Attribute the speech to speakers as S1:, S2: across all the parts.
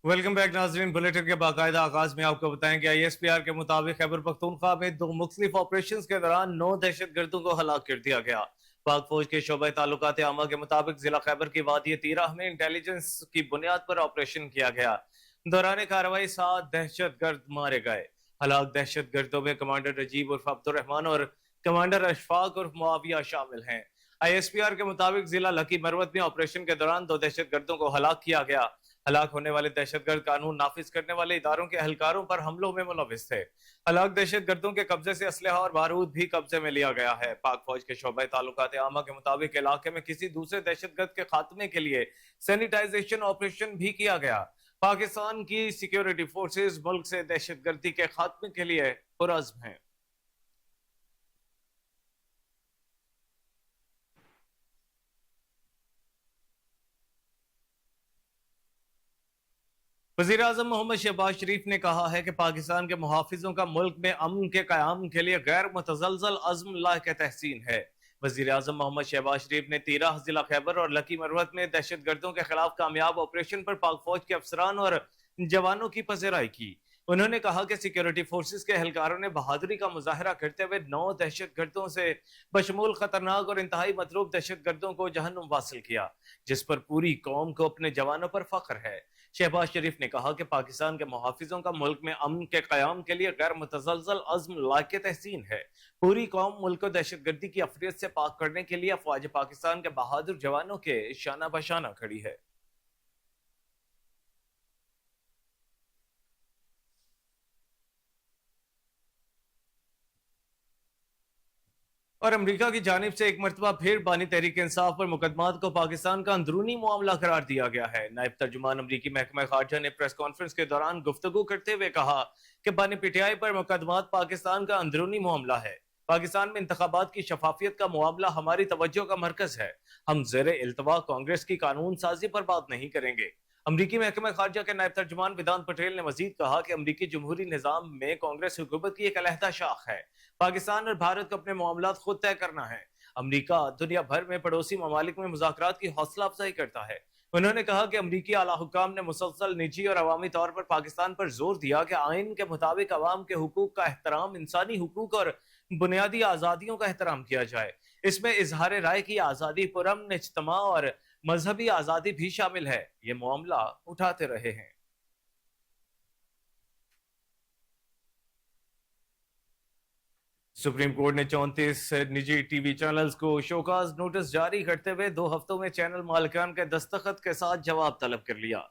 S1: Welcome back नाजरीन। Bulletin के बाकायदा आगाज में आपको बताएं कि ISPR के मुताबिक खैबर पख्तूनख्वा में दो मुख्तलिफ ऑपरेशन के दौरान 9 दहशतगर्दों को हलाक कर दिया गया। पाक फौज के शोबे ताल्लुकात आमा के मुताबिक जिला खैबर की वादी तीराह में इंटेलिजेंस की बुनियाद पर ऑपरेशन किया गया। दौरान कार्रवाई 7 दहशतगर्द मारे गए। हलाक दहशतगर्दों में कमांडर रजीब उर्फ अब्दुर्रहमान और कमांडर अशफाक उर्फ मुआविया शामिल हैं। ISPR के मुताबिक जिला लकी मरवत में ऑपरेशन के दौरान 2 दहशतगर्दों को हलाक किया गया। हलाक होने वाले दहशतगर्द कानून नाफिज करने वाले इदारों के एहलकारों पर हमलों में मुलविस थे। हलाक दहशतगर्दों के कब्जे से असलहा और बारूद भी कब्जे में लिया गया है। पाक फौज के शोबे ताल्लुकात आमा के मुताबिक इलाके में किसी दूसरे दहशतगर्द के खात्मे के लिए सैनिटाइजेशन ऑपरेशन भी किया गया। पाकिस्तान की सिक्योरिटी फोर्सेज मुल्क से दहशतगर्दी के खात्मे के लिए पुरअज़्म हैं। वज़ीर आज़म मोहम्मद शहबाज शरीफ ने कहा है कि पाकिस्तान के मुहाफिजों का मुल्क में अमन के क़याम के लिए गैर मुतज़लज़ल अज़्म लायक तहसीन है। वज़ीर आज़म मोहम्मद शहबाज शरीफ ने तीराह जिला खैबर और लकी मरवत में दहशतगर्दों के खिलाफ कामयाब ऑपरेशन पर पाक फौज के अफसरान और जवानों की पज़राई की। उन्होंने कहा कि सिक्योरिटी फोर्सेस के एहलकारों ने बहादुरी का मुजाहरा करते हुए 9 दहशतगर्दों से बशमूल खतरनाक और इंतहाई मतलूब दहशतगर्दों को जहन्नुम वासिल किया, जिस पर पूरी कौम को अपने जवानों पर फख्र है। शहबाज शरीफ ने कहा कि पाकिस्तान के मुहाफिजों का मुल्क में अमन के कयाम के लिए गैर मुतज़लज़ल अज़्म लायक तहसीन है। पूरी कौम मुल्क को दहशतगर्दी की अफरियत से पाक करने के लिए अफवाज पाकिस्तान के बहादुर जवानों के शाना बशाना खड़ी है। और अमेरिका की जानिब से एक मरतबा फिर बानी तहरीक इंसाफ पर मुकदमात को पाकिस्तान का अंदरूनी मामला करार दिया गया है। नायब तर्जुमान अमरीकी महकमा खारजा ने प्रेस कॉन्फ्रेंस के दौरान गुफ्तगू करते हुए कहा कि बानी पीटीआई पर मुकदमात पाकिस्तान का अंदरूनी मामला है। पाकिस्तान में इंतखाबात की शफाफियत का मामला हमारी तवज्जो का मरकज है। हम ज़ेर इल्तवा कांग्रेस की कानून साजी पर बात नहीं करेंगे। अमरीकी महकमा खारजा के नायब तर्जुमान विदान पटेल ने मजीद कहा कि अमरीकी जमहूरी निज़ाम में कांग्रेस हुकूमत की एक अलहदा शाख है। पाकिस्तान और भारत को अपने मामलात खुद तय करना है। अमरीका दुनिया भर में पड़ोसी ममालिक में मुज़ाकरात की हौसला अफजाई करता है। उन्होंने कहा कि अमरीकी आला हुक्काम ने मुसलसल निजी और अवामी तौर पर पाकिस्तान पर जोर दिया कि आइन के मुताबिक अवाम के हुकूक का एहतराम, इंसानी हुकूक और बुनियादी आज़ादियों का एहतराम किया जाए। इसमें इजहार राय की आज़ादी, पुरअमन इज्तिमा और मजहबी आज़ादी भी शामिल है। ये मामला उठाते रहे हैं। सुप्रीम कोर्ट ने 34 निजी टीवी चैनल्स को शोकाज नोटिस जारी करते हुए 2 हफ्तों में चैनल मालिकान के दस्तखत के साथ जवाब तलब कर लिया।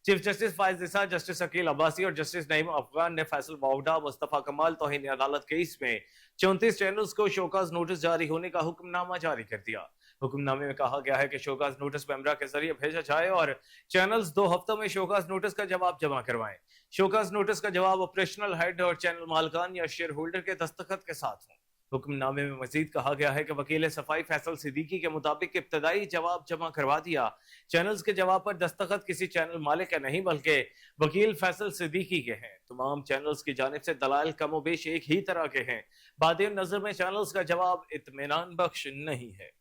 S1: चीफ जस्टिस फायज निसा, जस्टिस अकील अब्बासी और जस्टिस नईम अफगान ने फैसल वाउडा मुस्तफा कमाल तौहीन अदालत केस में 34 चैनल्स को शोकाज नोटिस जारी होने का हुक्मनामा जारी कर दिया। हुक्मनामे में कहा गया है कि शोकाज नोटिस मेमरा के जरिए भेजा जाए और चैनल्स 2 हफ्तों में शोकाज नोटिस का जवाब जमा करवाएं। शोकाज नोटिस का जवाब ऑपरेशनल हेड और चैनल मालकान या शेयर होल्डर के दस्तखत के साथ हो। हुक्मनामे में मजीद कहा गया है कि वकील सफाई फैसल सिद्दीकी के मुताबिक इब्तदाई जवाब जमा करवा दिया। चैनल्स के जवाब पर दस्तखत किसी चैनल मालिक के नहीं बल्कि वकील फैसल सिद्दीकी के हैं। तमाम चैनल्स की जानिब से दलाल कमोबेश एक ही तरह के हैं। बादे नजर में चैनल्स का जवाब इत्मीनान बख्श नहीं है।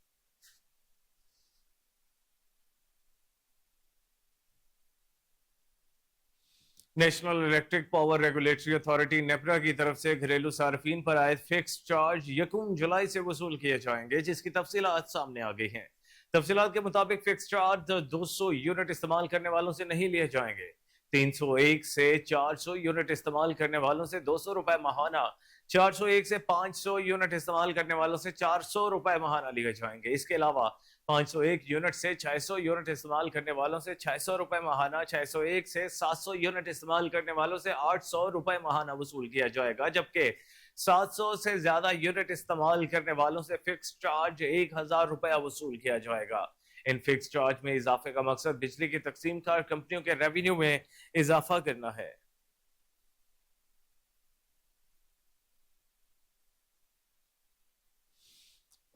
S1: National electric power regulatory authority NEPRA की तरफ से घरेलू सार्फिन पर आयद फिक्स चार्ज 1 जुलाई से वसूल किए जाएंगे, जिसकी तफसीलात सामने आ गई हैं। तफसीलात के मुताबिक फिक्स चार्ज 200 यूनिट इस्तेमाल करने वालों से नहीं लिए जाएंगे। 301 से 400 यूनिट इस्तेमाल करने वालों से 200 रुपए माहाना, 401 से 500 यूनिट इस्तेमाल करने वालों से 400 रुपए माहाना लिए जाएंगे। इसके अलावा 501 यूनिट से 600 यूनिट इस्तेमाल करने वालों से 600 रुपए माहाना, 601 से 700 यूनिट इस्तेमाल करने वालों से 800 रुपए माहाना वसूल किया जाएगा, जबकि 700 से ज्यादा यूनिट इस्तेमाल करने वालों से फिक्स चार्ज 1000 रुपया वसूल किया जाएगा। इन फिक्स चार्ज में इजाफे का मकसद बिजली की तकसीम कार कंपनियों के रेवेन्यू में इजाफा करना है।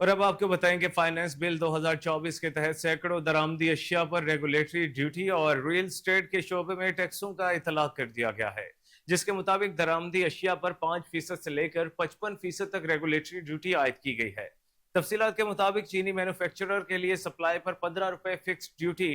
S1: और अब आपको बताएं कि फाइनेंस बिल 2024 के तहत सैकड़ों दरामदी अशिया पर रेगुलेटरी ड्यूटी और रियल स्टेट के शोबे में टैक्सों का इतलाक कर दिया गया है, जिसके मुताबिक दरामदी अशिया पर 5% से लेकर 55% तक रेगुलेटरी ड्यूटी आयद की गई है। तफसीलात के मुताबिक चीनी मैन्युफैक्चरर के लिए सप्लाई पर 15 रुपए फिक्स ड्यूटी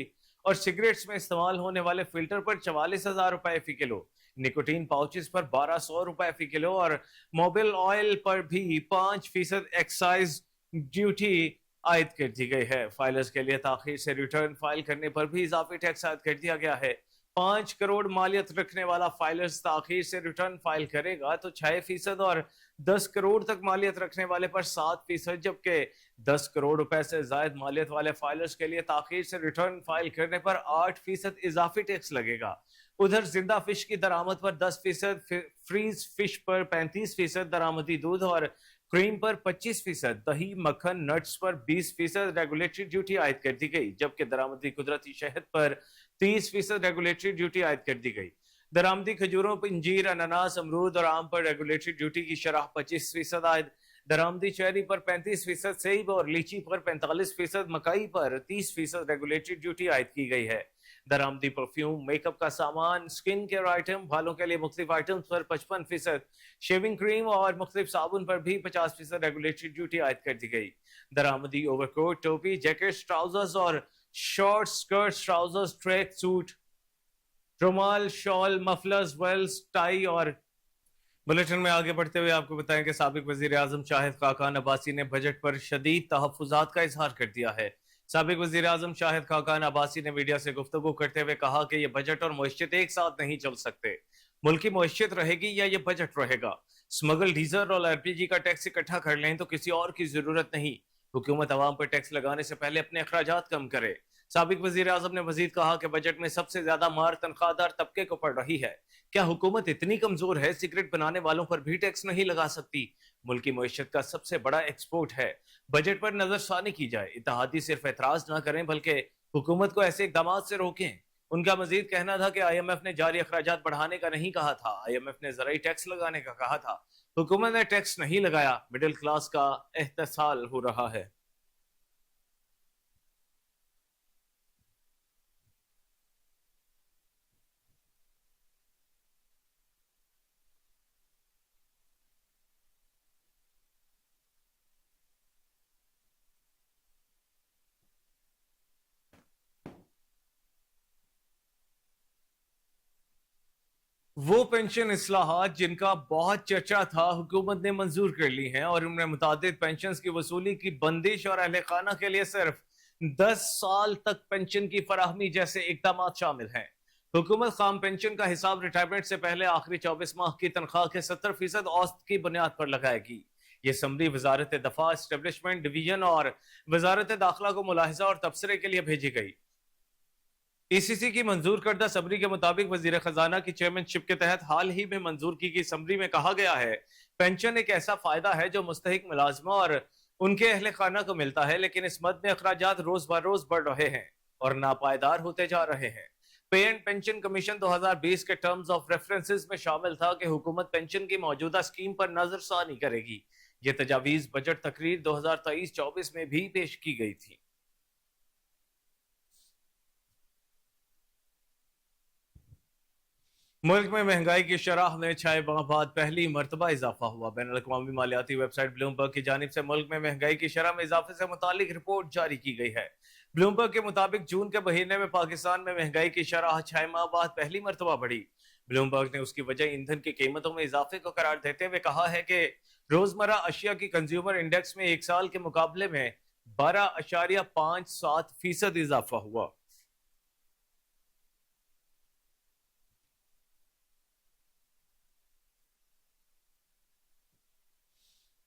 S1: और सिगरेट्स में इस्तेमाल होने वाले फिल्टर पर 44,000 रुपए फी किलो, निकोटीन पाउचेस पर 1200 रुपए फी किलो और मोबिल ऑयल पर भी 5% एक्साइज ड्यूटी आयद कर दी गई है। फाइलर्स के लिए ताखिर से रिटर्न फाइल करने पर भी इजाफी टैक्स आयद कर दिया गया है। 5 करोड़ मालियत रखने वाला फाइलर्स ताखिर से रिटर्न फाइल करेगा तो 6% और 10 करोड़ तक मालियत रखने वाले पर 7%, जबकि 10 करोड़ रुपए से ज्यादा मालियत वाले फाइलर्स के लिए ताखिर से रिटर्न फाइल करने पर 8% इजाफी टैक्स लगेगा। उधर जिंदा फिश की दरामद पर 10%, फ्रीज फिश पर 35%, दरामदी दूध और क्रीम पर 25%, दही मक्खन नट्स पर 20% रेगुलेटरी ड्यूटी आयद कर दी गई, जबकि दरामदी कुदरती शहद पर 30% रेगुलेटरी ड्यूटी आयद कर दी गई। दरामदी खजूरों पर इंजीर, अनानास, अमरूद और आम पर रेगुलेटरी ड्यूटी की शरह 25% आयद। दरामदी चेरी पर 35%, सेब और लीची पर 45%, मकई पर 30% रेगुलेटरी ड्यूटी आयद की गई है। दरामदी परफ्यूम, मेकअप का सामान, स्किन केयर आइटम, बालों के लिए मुख्तलिफ आइटम्स पर 55%, शेविंग क्रीम और मुख्तलिफ साबुन पर भी 50% रेगुलेटरी ड्यूटी आयद कर दी गई। दरामदी ओवरकोट, टोपी, जैकेट्स, ट्राउजर्स और short skirts, trousers, track suit, रुमाल, शॉल, मफलर्स, वेल्स, टाई और बुलेटिन में आगे बढ़ते हुए आपको बताएं कि साबिक वजीर आजम शाहिद खाकान अब्बासी ने बजट पर शदीद तहफ्फुज़ात का इजहार कर दिया है। साबिक वजीर आजम शाहिद खाकान अब्बासी ने मीडिया से गुफ्तगू करते हुए कहा कि यह बजट और मईशत एक साथ नहीं चल सकते। मुल्क की मईशत रहेगी या ये बजट रहेगा। स्मगल डीजल और एलपीजी का टैक्स इकट्ठा कर लें तो किसी और की जरूरत नहीं। हुकूमत अवाम पर टैक्स लगाने से पहले अपने अखराजात कम करे। साबिक वजीर आजम ने मजीद कहा कि बजट में सबसे ज्यादा मार तनख्वाहदार तबके को पड़ रही है। क्या हुकूमत इतनी कमजोर है, सिगरेट बनाने वालों पर भी टैक्स नहीं लगा सकती? मुल्क की मईशत का सबसे बड़ा एक्सपोर्ट है। बजट पर नजरसानी की जाए। इत्तेहादी सिर्फ एतराज ना करें बल्कि हुकूमत को ऐसे इकदाम से रोकें। उनका मजीद कहना था कि IMF ने जारी अखराजात बढ़ाने का नहीं कहा था, IMF ने ज़राई टैक्स लगाने का कहा था। हुकूमत ने टैक्स नहीं लगाया, मिडिल क्लास का एहतसाल हो रहा है। वो पेंशन इस्लाहात जिनका बहुत चर्चा था, हुकूमत ने मंजूर कर ली हैं और उनमें मुतादिद पेंशन की वसूली की बंदिश और अहले खाना के लिए सिर्फ 10 साल तक पेंशन की फराहमी जैसे इकदाम शामिल हैं। हुकूमत खाम पेंशन का हिसाब रिटायरमेंट से पहले आखिरी 24 माह की तनख्वाह के 70% औसत की बुनियाद पर लगाएगी। ये समरी वजारत दफा, एस्टेब्लिशमेंट डिवीजन और वजारत दाखिला को मुलाहिजा और तबसरे के लिए भेजी गई। ECC की मंजूर करदा समरी के मुताबिक वजीर खजाना की चेयरमैनशिप के तहत हाल ही में मंजूर की गई समरी में कहा गया है, पेंशन एक ऐसा फायदा है जो मुस्तहिक मुलाजमा और उनके अहले खाना को मिलता है, लेकिन इस मद में अखराजात रोज ब रोज बढ़ रहे हैं और नापायदार होते जा रहे हैं। पे एंड पेंशन कमीशन 2020 के टर्म्स ऑफ रेफरेंसेस में शामिल था कि हुकूमत पेंशन की मौजूदा स्कीम पर नजरसानी करेगी। ये तजावीज बजट तकरीर 2023-24 में भी पेश की गई थी। मुल्क में महंगाई की शरह में 6 माह बाद पहली मरतबा इजाफा हुआ। बैनुल-अक़वामी मालियाती वेबसाइट ब्लूमबर्ग की जानिब से मुल्क में महंगाई की शरह में इजाफे से मुतालिक रिपोर्ट जारी की गई है। ब्लूमबर्ग के मुताबिक जून के महीने में पाकिस्तान में महंगाई की शरह 6 माह बाद पहली मरतबा बढ़ी। ब्लूमबर्ग ने उसकी वजह ईंधन की कीमतों में इजाफे को करार देते हुए कहा है कि रोजमर्रा अशिया की कंज्यूमर इंडेक्स में एक साल के मुकाबले में 12.57% इजाफा हुआ।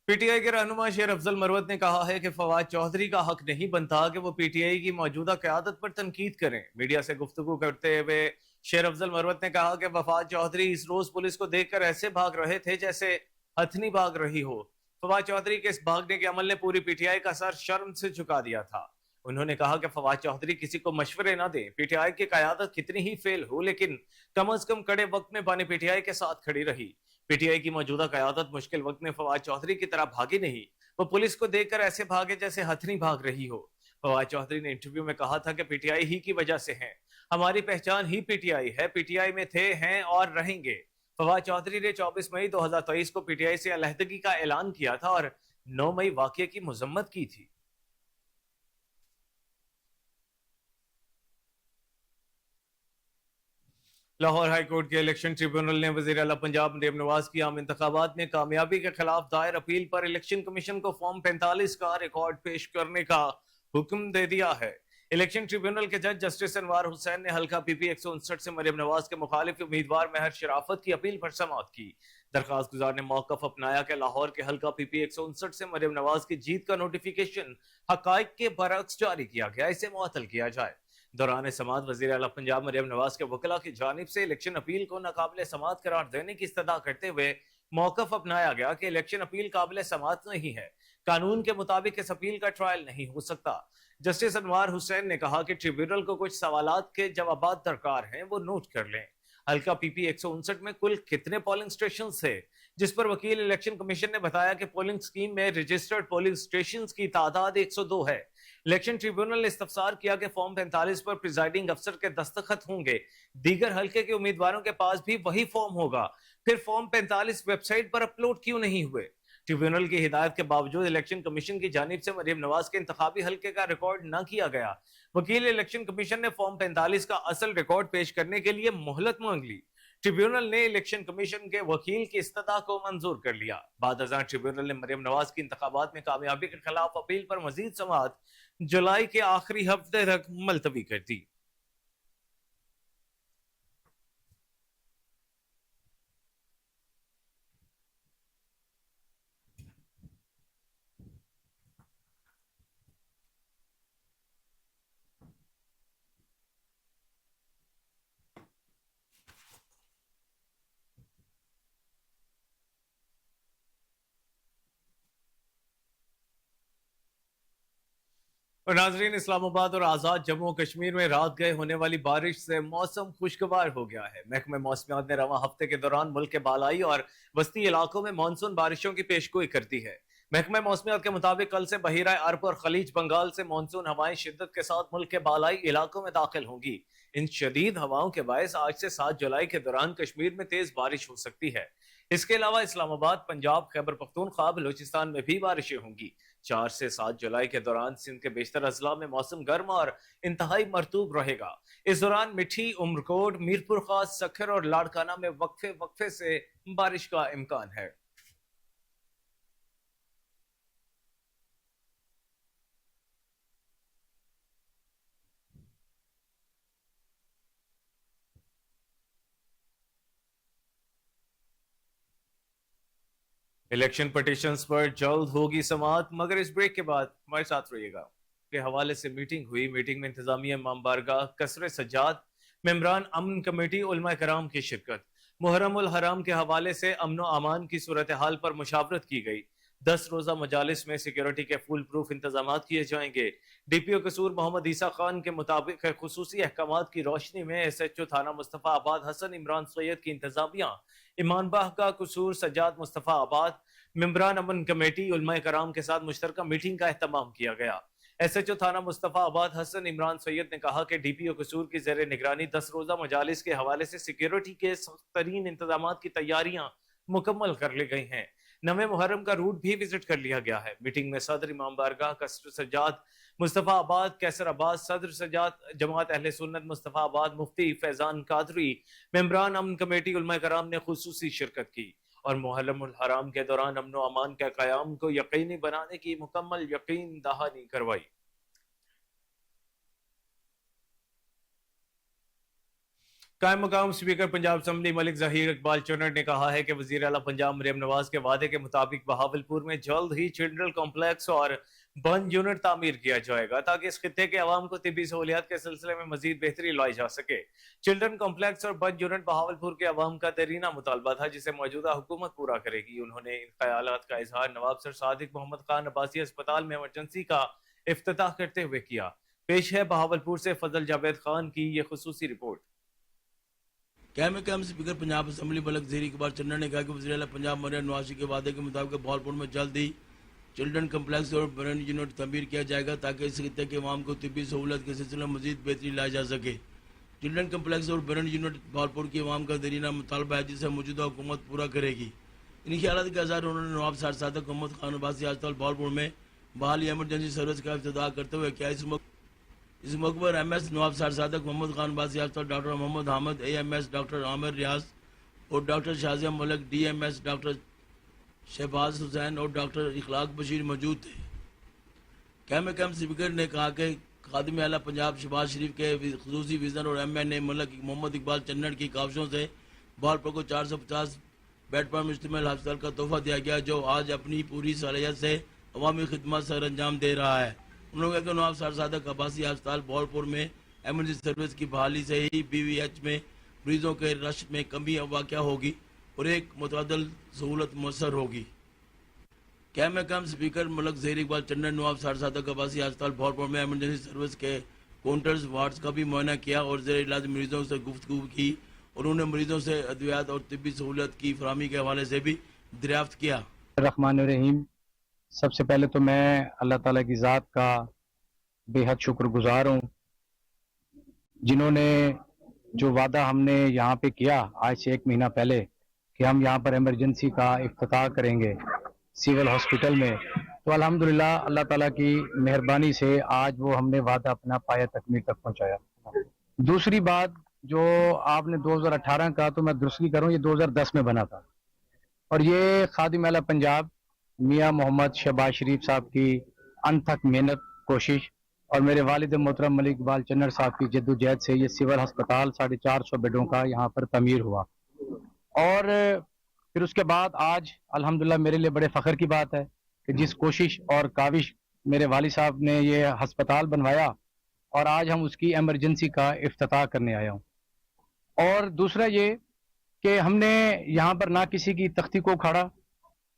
S1: PTI के रहनुमा शेर अफजल मरवत ने कहा है कि फवाद चौधरी का हक नहीं बनता कि वो PTI की मौजूदा क़यादत पर तनकीद करें। मीडिया से गुफ्तगू करते हुए शेर अफजल मरवत ने कहा कि फवाद चौधरी इस रोज पुलिस को देखकर ऐसे भाग रहे थे जैसे हथनी भाग रही हो। फवाद चौधरी के इस भागने के अमल ने पूरी PTI का सर शर्म से झुका दिया था। उन्होंने कहा कि फवाद चौधरी किसी को मशवरे ना दें। PTI की क़यादत कितनी ही फेल हो, लेकिन कम अज कम कड़े वक्त में बानी PTI के साथ खड़ी रही। PTI की मौजूदा क़यादत मुश्किल वक्त में फवाद चौधरी की तरह भागी नहीं, वो पुलिस को देखकर ऐसे भागे जैसे हथनी भाग रही हो। फवाद चौधरी ने इंटरव्यू में कहा था कि PTI ही की वजह से है, हमारी पहचान ही PTI है, PTI में थे, हैं और रहेंगे। फवाद चौधरी ने 24 मई 2023 को PTI से अलहदगी का ऐलान किया था और 9 मई वाक़ये की मजम्मत की थी। لاہور ہائی کورٹ کے الیکشن ٹریبیونل نے وزیر اعلیٰ پنجاب مریم نواز کی عام انتخابات میں کامیابی کے خلاف دائر اپیل پر الیکشن کمیشن کو فارم 45 کا ریکارڈ پیش کرنے کا حکم دے دیا ہے۔ الیکشن ٹریبیونل کے جج جسٹس انوار حسین نے حلقہ پی پی 159 سے مریم نواز کے مخالف امیدوار مہر شرافت کی اپیل پر سماعت کی۔ درخواست گزار نے موقف اپنایا کہ لاہور کے حلقہ پی پی 159 سے مریم نواز کی جیت کا نوٹیفیکیشن حقائق کے برعکس جاری کیا گیا، اسے معطل کیا جائے۔ دوران سماعت وزیر اعلیٰ پنجاب مریم نواز کے وکلاء کی جانب سے الیکشن اپیل کو ناقابل سماعت قرار دینے کی استدعا کرتے ہوئے موقف اپنایا گیا کہ الیکشن اپیل قابل سماعت نہیں ہے، قانون کے مطابق اس اپیل کا ٹرائل نہیں ہو سکتا۔ جسٹس انوار حسین نے کہا کہ ٹریبیونل کو کچھ سوالات کے جوابات درکار ہیں، وہ نوٹ کر لیں۔ حلقہ پی پی 159 میں کل کتنے پولنگ سٹیشنز تھے؟ جس پر وکیل الیکشن کمیشن نے بتایا کہ پولنگ سکیم میں رجسٹرڈ پولنگ سٹیشنز کی تعداد 102 ہے۔ الیکشن ٹریبیونل نے استفسار کیا کہ فارم 45 پر پریزائڈنگ افسر کے دستخط ہوں گے، دیگر حلقے کے امیدواروں کے پاس بھی وہی فارم ہوگا، پھر فارم 45 ویب سائٹ پر اپلوڈ کیوں نہیں ہوئے؟ ٹریبیونل کی ہدایت کے باوجود الیکشن کمیشن کی جانب سے مریم نواز کے انتخابی حلقے کا ریکارڈ نہ کیا گیا۔ وکیل الیکشن کمیشن نے فارم 45 کا اصل ریکارڈ پیش کرنے کے لیے مہلت مانگ لی۔ ٹریبیونل نے الیکشن کمیشن کے وکیل کی استدعا کو منظور کر لیا۔ بعد ازاں ٹریبیونل نے مریم نواز کی انتخابات میں کامیابی کے خلاف اپیل پر مزید سماعت جولائی کے آخری ہفتے تک ملتوی کر دی۔ اور ناظرین، اسلام آباد اور آزاد جموں و کشمیر میں رات گئے ہونے والی بارش سے موسم خوشگوار ہو گیا ہے۔ محکمہ موسمیات نے رواں ہفتے کے دوران ملک کے بالائی اور وسطی علاقوں میں مانسون بارشوں کی پیشگوئی کر دی ہے۔ محکمہ موسمیات کے مطابق کل سے بحیرہ عرب اور خلیج بنگال سے مانسون ہوائیں شدت کے ساتھ ملک کے بالائی علاقوں میں داخل ہوں گی۔ ان شدید ہواؤں کے باعث آج سے 7 جولائی کے دوران کشمیر میں تیز بارش ہو سکتی ہے۔ اس کے علاوہ اسلام آباد، پنجاب، خیبر پختونخوا، بلوچستان میں بھی بارشیں ہوں گی۔ 4 سے 7 جولائی کے دوران سندھ کے بیشتر اضلاع میں موسم گرم اور انتہائی مرطوب رہے گا۔ اس دوران مٹھی، عمرکوٹ، میرپور خاص، سکھر اور لاڑکانہ میں وقفے وقفے سے بارش کا امکان ہے۔ الیکشن پٹیشنز پر جلد ہوگی سماعت، مگر اس بریک کے بعد ہمارے ساتھ رہیے گا۔ کے حوالے سے میٹنگ ہوئی، میٹنگ میں انتظامیہ امام بارگاہ، قصر سجاد، ممبران امن کمیٹی، علماء کرام کی شرکت۔ محرم الحرام کے حوالے سے امن و امان کی صورتحال پر مشاورت کی گئی۔ 10 روزہ مجالس میں سیکیورٹی کے فول پروف انتظامات کیے جائیں گے۔ ڈی پی او قصور محمد عیسیٰ خان کے مطابق خصوصی احکامات کی روشنی میں ایس ایچ او تھانہ مصطفیٰ آباد حسن عمران سید کی انتظامیہ، ایمان باغ کا قصور سجاد مصطفیٰ آباد، ممبران امن کمیٹی، علماء کرام کے ساتھ مشترکہ میٹنگ کا اہتمام کیا گیا۔ ایس ایچ او تھانہ مصطفیٰ آباد حسن عمران سید نے کہا کہ ڈی پی او قصور کی زیر نگرانی 10 روزہ مجالس کے حوالے سے سیکیورٹی کے سخت ترین انتظامات کی تیاریاں مکمل کر لی گئی ہیں۔ 9 محرم کا روٹ بھی وزٹ کر لیا گیا ہے۔ میٹنگ میں صدر امام بارگاہ قصر سجاد مصطفیٰ آباد کیسر عباس، صدر سجاد جماعت اہل سنت مصطفیٰ آباد مفتی فیضان قادری، ممبران امن کمیٹی، علماء کرام نے خصوصی شرکت کی اور محرم الحرام کے دوران امن و امان کے قیام کو یقینی بنانے کی مکمل یقین دہانی کروائی۔ قائم مقام اسپیکر پنجاب اسمبلی ملک ظہیر اقبال چنر نے کہا ہے کہ وزیر اعلیٰ پنجاب مریم نواز کے وعدے کے مطابق بہاولپور میں جلد ہی چلڈرن کمپلیکس اور بند یونٹ تعمیر کیا جائے گا تاکہ اس خطے کے عوام کو طبی سہولیات کے سلسلے میں مزید بہتری لائی جا سکے۔ چلڈرن کمپلیکس اور بند یونٹ بہاولپور کے عوام کا دیرینہ مطالبہ تھا جسے موجودہ حکومت پورا کرے گی۔ انہوں نے ان خیالات کا اظہار نواب سر صادق محمد خان عباسی اسپتال میں ایمرجنسی کا افتتاح کرتے ہوئے کیا۔ پیش ہے بہاولپور سے فضل جاوید خان کی یہ خصوصی رپورٹ۔
S2: قائم مقام اسپیکر پنجاب اسمبلی ملک ظہیر اقبال چنر نے کہا کہ وزیر اعلیٰ پنجاب مریم نواز کے وعدے کے مطابق بہاولپور میں جلد ہی چلڈرن کمپلیکس اور بند یونٹ تعمیر کیا جائے گا تاکہ اس خطے کے عوام کو طبی سہولت کے سلسلے میں مزید بہتری لائی جا سکے۔ چلڈرن کمپلیکس اور بند یونٹ بہاولپور کے عوام کا دیرینہ مطالبہ ہے جسے موجودہ حکومت پورا کرے گی۔ ان خیالات کا اظہار انہوں نے نواب سر صادق محمد خان عباسی اسپتال بہاولپور میں بحالی ایمرجنسی سروس کا افتتاح کرتے ہوئے کیا۔ اس موقع इस मौके पर MS नवाब सरसादक मोहम्मद खान बासी अस्पताल doctor Mohammad Hamid AMS doctor Aamir Riaz और doctor Shazia Malik DMS doctor Shahbaz Hussain और डॉक्टर इखलाक बशीर मौजूद थे। कैम स्पीकर ने कहा कि खादिम आला पंजाब शहबाज शरीफ के खसूसी विजन और MNA मलिक मोहम्मद इकबाल चन्नड़ की काविशों से भावलपुर को 450 बेड पर मुश्तमिल अस्पताल का तोहफा दिया गया, जो आज अपनी पूरी सलाहियत से अवामी खिदमत सर अंजाम दे रहा है। उन्होंने कहा कि नवाब सरसादक आबासी अस्पताल भावलपुर में एमरजेंसी सर्विस की बहाली से ही BVH में मरीजों के रश में कमी वाक़या होगी और एक मुतअद्दिल सहूलत मुयसर होगी। कैम स्पीकर मलिक ज़हीर इकबाल चन्नड़ नवाब सरसादक आबासी अस्पताल भावलपुर में एमरजेंसी सर्विस के काउंटर्स वार्ड्स का भी मुआयना किया और ज़ेर इलाज मरीजों से गुफ्तगू की और उन्होंने मरीजों से अद्वियात और तिब्बी सहूलत की फराहमी के हवाले से भी दरियाफ्त किया।
S3: रहमान रहीम, सबसे पहले तो मैं अल्लाह ताला की ज़ात का बेहद शुक्रगुजार हूँ, जिन्होंने जो वादा हमने यहाँ पे किया आज से 1 महीना पहले कि हम यहाँ पर इमरजेंसी का इफ्तिताह करेंगे सिविल हॉस्पिटल में, तो अल्हम्दुलिल्लाह अल्लाह ताला की मेहरबानी से आज वो हमने वादा अपना पाया तकमील तक पहुँचाया। दूसरी बात, जो आपने 2018 का, तो मैं दुरुस्ती करूँ, ये 2010 में बना था और ये खादिम आला पंजाब मियाँ मोहम्मद शहबाज शरीफ साहब की अनथक मेहनत कोशिश और मेरे वालिद मोहतरम मलिक इकबाल चन्नड़ साहब की जद्दोजहद से ये सिविल अस्पताल 450 बेडों का यहाँ पर तमीर हुआ। और फिर उसके बाद आज अल्हम्दुलिल्लाह मेरे लिए बड़े फ़ख्र की बात है कि जिस कोशिश और काविश मेरे वालिद साहब ने ये अस्पताल बनवाया और आज हम उसकी एमरजेंसी का इफ्तिताह करने आया हूँ। और दूसरा ये कि हमने यहाँ पर ना किसी की तख्ती को उखाड़ा,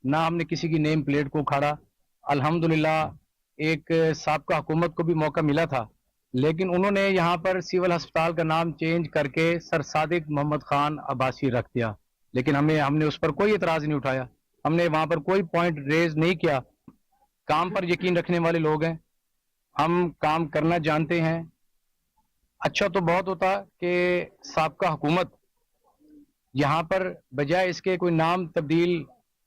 S3: ना हमने किसी की नेम प्लेट को उखाड़ा। अल्हम्दुलिल्लाह एक साबका हुकूमत को भी मौका मिला था, लेकिन उन्होंने यहाँ पर सिविल अस्पताल का नाम चेंज करके सर सादिक मोहम्मद खान अब्बासी रख दिया, लेकिन हमने उस पर कोई एतराज़ नहीं उठाया, हमने वहाँ पर कोई पॉइंट रेज नहीं किया। काम पर यकीन रखने वाले लोग हैं, हम काम करना जानते हैं। अच्छा तो बहुत होता कि साबका हुकूमत यहाँ पर बजाय इसके कोई नाम तब्दील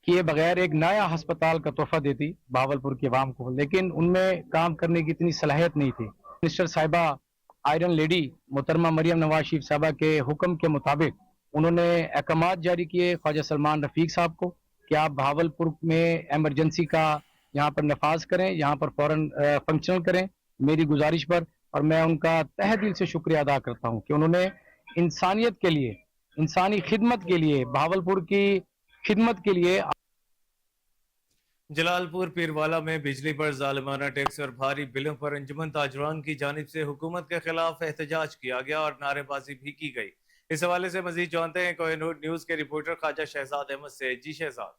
S3: किए बगैर एक नया अस्पताल का तोहफा देती भावलपुर की आवाम को, लेकिन उनमें काम करने की इतनी सलाहियत नहीं थी। मिनिस्टर साहिबा आयरन लेडी मोहतरमा मरियम नवाज शरीफ साहबा के हुक्म के मुताबिक उन्होंने अहकामात जारी किए ख्वाजा सलमान रफीक साहब को कि आप भावलपुर में एमरजेंसी का यहाँ पर नफाज करें, यहाँ पर फौरन फंक्शनल करें मेरी गुजारिश पर। और मैं उनका तहे दिल से शुक्रिया अदा करता हूँ कि उन्होंने इंसानियत के लिए, इंसानी खिदमत के लिए, भावलपुर की खिदमत के लिए।
S1: जलालपुर पीरवाला में बिजली पर जालिमाना टैक्स और भारी बिलों पर अंजुमन ताजरान की जानिब से हुकूमत के खिलाफ एहतजाज किया गया और नारेबाजी भी की गई। इस हवाले से मजीद जानते हैं कोहिनूर न्यूज के रिपोर्टर ख्वाजा शहजाद अहमद से। जी शहजाद।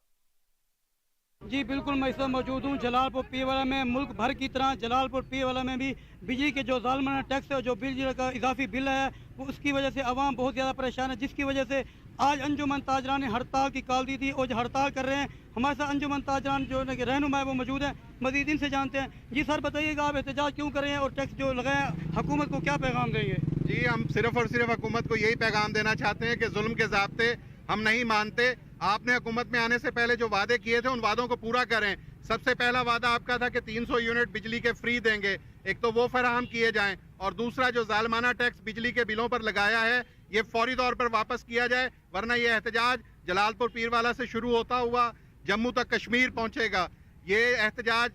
S4: जी बिल्कुल, मैं इस वक्त मौजूद हूँ जलालपुर पीरवाला में। मुल्क भर की तरह जलालपुर पीरवाला में भी बिजली के जो जालिमाना टैक्स है, जो बिजली का इजाफी बिल है, वो उसकी वजह से आवाम बहुत ज़्यादा परेशान है, जिसकी वजह से आज अंजुमन ताजरान ने हड़ताल की कॉल दी थी और जो हड़ताल कर रहे हैं। हमारे साथ अंजुमन ताजरान जो रहनुमा है वो मौजूद है, मजीद इनसे जानते हैं। जी सर बताइएगा, आप एहतजाज क्यों कर रहे हैं और टैक्स जो लगाए हुकूमत को क्या पैगाम देंगे?
S5: जी हम सिर्फ और सिर्फ हुकूमत को यही पैगाम देना चाहते हैं कि जुल्म के ज़ाब्ते हम नहीं मानते। आपने हुकूमत में आने से पहले जो वादे किए थे उन वादों को पूरा करें। सबसे पहला वादा आपका था कि 300 यूनिट बिजली के फ्री देंगे, एक तो वो फराहम किए जाएं और दूसरा जो जालिमाना टैक्स बिजली के बिलों पर लगाया है ये फौरी तौर पर वापस किया जाए, वरना ये एहतजाज जलालपुर पीरवाला से शुरू होता हुआ जम्मू तक कश्मीर पहुंचेगा। ये एहतजाज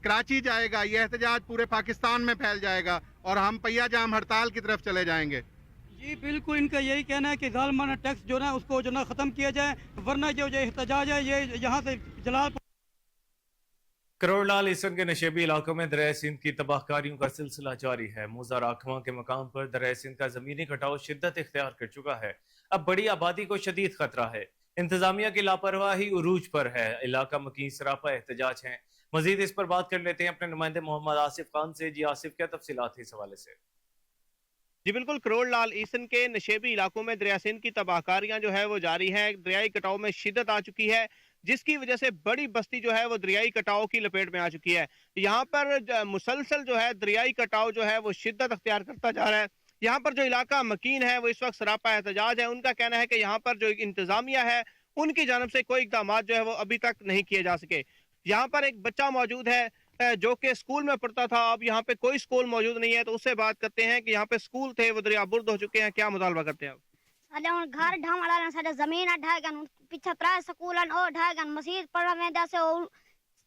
S5: कराची जाएगा, ये एहतजाज पूरे पाकिस्तान में फैल जाएगा और हम पहिया जाम हड़ताल की तरफ चले जाएंगे।
S4: जी बिल्कुल, इनका यही कहना है कि जालिमाना टैक्स जो ना उसको जो ना ख़त्म किया जाए, वरना जो एहतजाज है ये यहाँ से जलालपुर।
S1: करोड़लाल ईसन के नशेबी इलाकों में दरिया सिंध की तबाहकारियों का सिलसिला जारी है। मूसा राखवा के मकाम पर दरिया सिंध का जमीनी कटाव शिद्दत इख्तियार कर चुका है। अब बड़ी आबादी को शदीद खतरा है। इंतजामिया की लापरवाही उरूज पर है। इलाका मकीन सरापा एहतजाज है। मजीद इस पर बात कर लेते हैं अपने नुमाइंदे मोहम्मद आसिफ खान से। जी आसिफ, क्या तफसीलात है इस हवाले से?
S6: जी बिल्कुल, करोड़लाल ईसन के नशेबी इलाकों में दरिया सिंध की तबाहकारियां जो है वो जारी है। दरियाई कटाव में शिद्दत आ चुकी है, जिसकी वजह से बड़ी बस्ती जो है वो दरियाई कटाव की लपेट में आ चुकी है। यहाँ पर मुसलसल जो है दरियाई कटाव जो है वो शिद्दत अख्तियार करता जा रहा है। यहाँ पर जो इलाका मकीन है वो इस वक्त सरापा एहतजाज है। उनका कहना है कि यहाँ पर जो इंतजामिया है उनकी जानब से कोई इकदाम जो है वो अभी तक नहीं किए जा सके। यहाँ पर एक बच्चा मौजूद है जो कि स्कूल में पढ़ता था, अब यहाँ पे कोई स्कूल मौजूद नहीं है, तो उससे बात करते हैं कि यहाँ पे स्कूल थे वो दरियाबुर्द हो चुके हैं। क्या मुतालबा करते हैं आप?
S7: साडे हुण घर ढामड़ा साडे जमीन ढाए गन पिछे 3 स्कूल ओ ढाए गन मस्जिद पढ़ा वेंदा से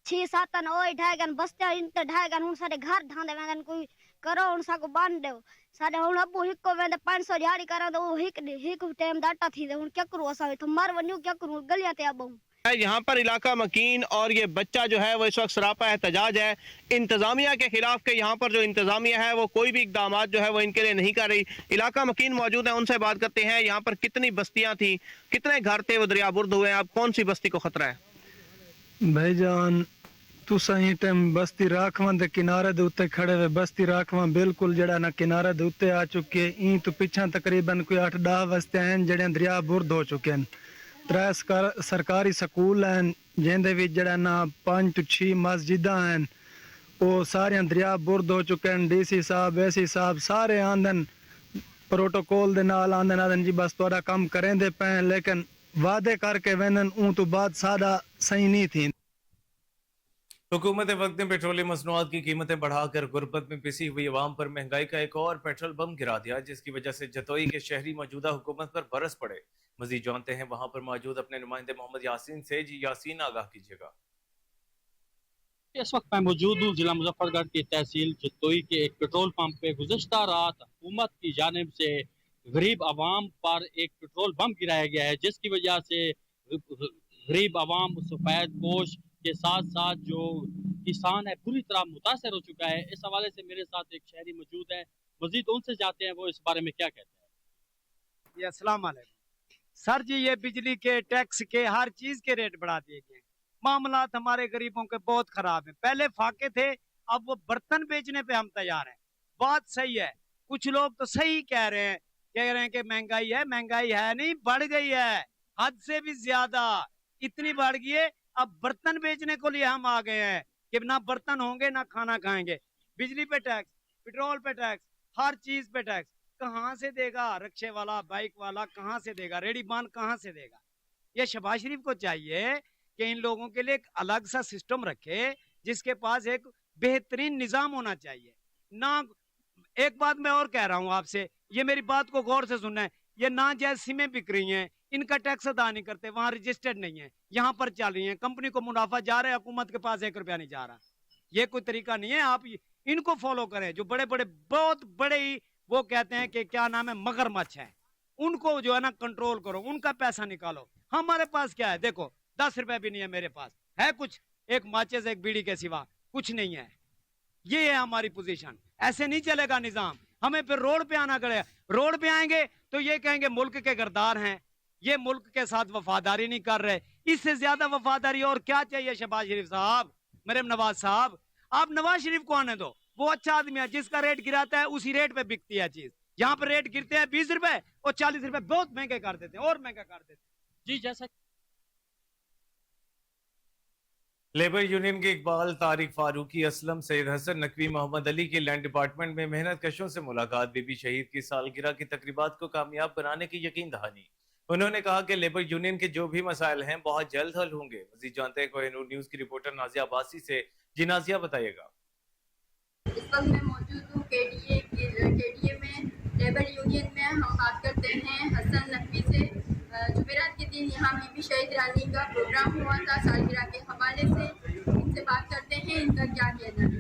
S7: 6-7 ओ ढाए गन बस्ते इंत ढाए गन हुण साडे घर ढांदे वेंदन कोई करो हुण साको बांध देव साडे हुण अबू हिको वेंदे 500 दिहाड़ी करा तो हिक टाइम दाटा थी हुण क्या करू असा तो मर वन्यू क्या करू गलियां ते अबू
S6: यहाँ पर इलाका मकीन और ये बच्चा जो है वो इस वक्त सरापा एहतजाज है इंतजामिया के खिलाफ के यहाँ पर जो इंतजामिया है वो कोई भी इकदाम जो है वो इनके लिए नहीं कर रही। इलाका मकीन मौजूद है, उनसे बात करते हैं। यहाँ पर कितनी बस्तियां थी, कितने घर थे वो दरियाबुर्द हुए, अब कौन सी बस्ती को खतरा है?
S8: भाईजान तुसा ही टाइम बस्ती राखवां दे किनारे दे उत्ते खड़े वे बस्ती राखवां बिल्कुल जड़ा ना किनारे दे उत्ते आ चुके ई तो पिछा तकरीबन कोई 8-10 बस्ते हैं जड़े दरियाबुर्द हो चुके हैं। 3 सरकारी स्कूल हैं जिंदे विच जड़ा ना 5 to 6 मस्जिदां हैं वो सारे दरियाबुर्द हो चुके हैं। DC साहब एसी साहब सारे आंदन प्रोटोकॉल दे नाल आंदन जी बस तुहाडा काम करेंदे पे लेकिन वादे करके वेंदन ऊं तो बात सादा सही नहीं थी।
S1: हुकूमत वक्त ने पेट्रोलियम मसनूआत की कीमतें बढ़ाकर गुर्बत में पिसी हुई अवाम पर महंगाई का एक और पेट्रोल बम गिरा दिया, जिसकी वजह से जतोई के शहरी मौजूदा हुकूमत पर बरस पड़े। मजीद जानते हैं वहां पर मौजूद अपने नुमाइंदे मोहम्मद यासीन से। जी यासीन, आगाह कीजिएगा।
S9: इस वक्त मैं मौजूद हूँ जिला मुजफ्फरगढ़ की तहसील जतोई के एक पेट्रोल पंप पे। गुज़श्ता रात हुकूमत की जानिब से गरीब आवाम पर एक पेट्रोल बम गिराया गया है, जिसकी वजह से गरीब आवाम सफेद पोश के साथ साथ जो किसान है पूरी तरह मुतासर हो चुका है। इस हवाले से मेरे साथ एक शहरी मौजूद है, मजीद उनसे जाते हैं वो इस बारे में क्या कहते हैं।
S10: जी अस्सलाम वालेकुम सर जी, ये बिजली के टैक्स के हर चीज के रेट बढ़ा दिए गए। मामलात हमारे गरीबों के बहुत खराब हैं। पहले फाके थे, अब वो बर्तन बेचने पे हम तैयार हैं। बात सही है, कुछ लोग तो सही कह रहे हैं कि महंगाई है नहीं, बढ़ गई है हद से भी ज्यादा, इतनी बढ़ गई है। अब बर्तन बेचने को लिए हम आ गए हैं कि ना बर्तन होंगे ना खाना खाएंगे। बिजली पे टैक्स, पेट्रोल पे टैक्स, हर चीज पे टैक्स। कहाँ से देगा रिक्शे वाला, बाइक वाला कहाँ से देगा, रेडी बान कहाँ से देगा? ये शहबाज शरीफ को चाहिए कि इन लोगों के लिए एक अलग सा सिस्टम रखे, जिसके पास एक बेहतरीन निजाम होना चाहिए ना। एक बात मैं और कह रहा हूँ आपसे, ये मेरी बात को गौर से सुनना है। ये नाजायज सिमें बिक रही हैं, इनका टैक्स अदा नहीं करते, वहां रजिस्टर्ड नहीं है, यहाँ पर चल रही है, कंपनी को मुनाफा जा रहा है, हुकूमत के पास 1 रुपया नहीं जा रहा। ये कोई तरीका नहीं है। आप इनको फॉलो करें। जो बड़े बड़े बहुत बड़े ही वो कहते हैं कि क्या नाम है मगरमच्छ है, उनको जो है ना कंट्रोल करो, उनका पैसा निकालो। हमारे पास क्या है? देखो 10 रुपए भी नहीं है मेरे पास, है कुछ एक माचिस एक बीड़ी के सिवा कुछ नहीं है। ये है हमारी पोजीशन। ऐसे नहीं चलेगा निजाम। हमें फिर रोड पे आना पड़ेगा। रोड पे आएंगे तो ये कहेंगे मुल्क के गरदार हैं, ये मुल्क के साथ वफादारी नहीं कर रहे। इससे ज्यादा वफादारी और क्या चाहिए शहबाज शरीफ साहब, मेरे नवाज साहब? आप नवाज शरीफ को आने दो, वो अच्छा आदमी है, जिसका रेट गिराता है उसी रेट पे बिकती है चीज। यहाँ पर रेट गिरते हैं 20 रुपए और 40 रुपए बहुत महंगे कर देते हैं, और महंगा कर देते हैं।
S9: जी जैसा
S1: लेबर यूनियन के इकबाल, तारिक फारूकी, असलम, सैयद हसन नकवी, मोहम्मद अली की लैंड डिपार्टमेंट में मेहनत कशों से मुलाकात। बीबी शहीद की सालगिरह की तकरीबात को कामयाब बनाने की यकीन दहानी। उन्होंने कहा कि लेबर यूनियन के जो भी मसाइल हैं बहुत जल्द हल होंगे। मजीद जानते हैं कोहिनूर न्यूज की रिपोर्टर नाजिया अब्बासी से। जी नाजिया, बताइएगा।
S11: इस वक्त मैं मौजूद हूँ केडीए में, लेबर यूनियन में। हम बात करते हैं हसन नकवी से। जुमेरात के दिन यहाँ बीबी शहीद रानी का प्रोग्राम हुआ था सालगिरह के हवाले से। इनसे बात करते हैं, इनका क्या कहना है।